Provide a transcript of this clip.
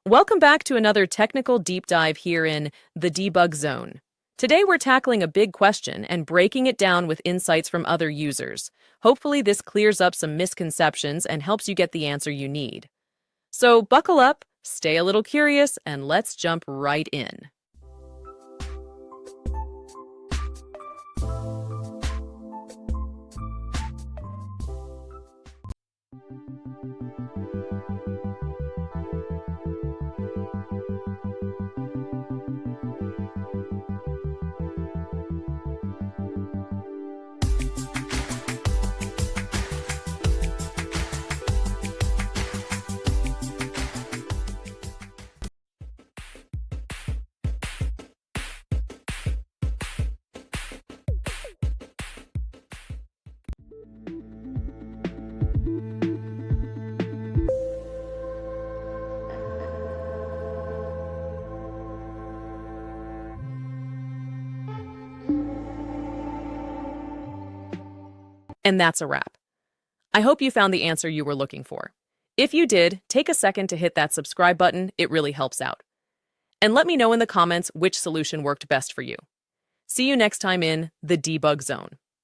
Welcome back to another technical deep dive here in the debug zone. Today we're tackling a big question and breaking it down with insights from other users. Hopefully this clears up some misconceptions and helps you get the answer you need. So buckle up, stay a little curious, and let's jump right in. And that's a wrap. I hope you found the answer you were looking for. If you did, take a second to hit that subscribe button. It really helps out. And let me know in the comments which solution worked best for you. See you next time in the debug zone.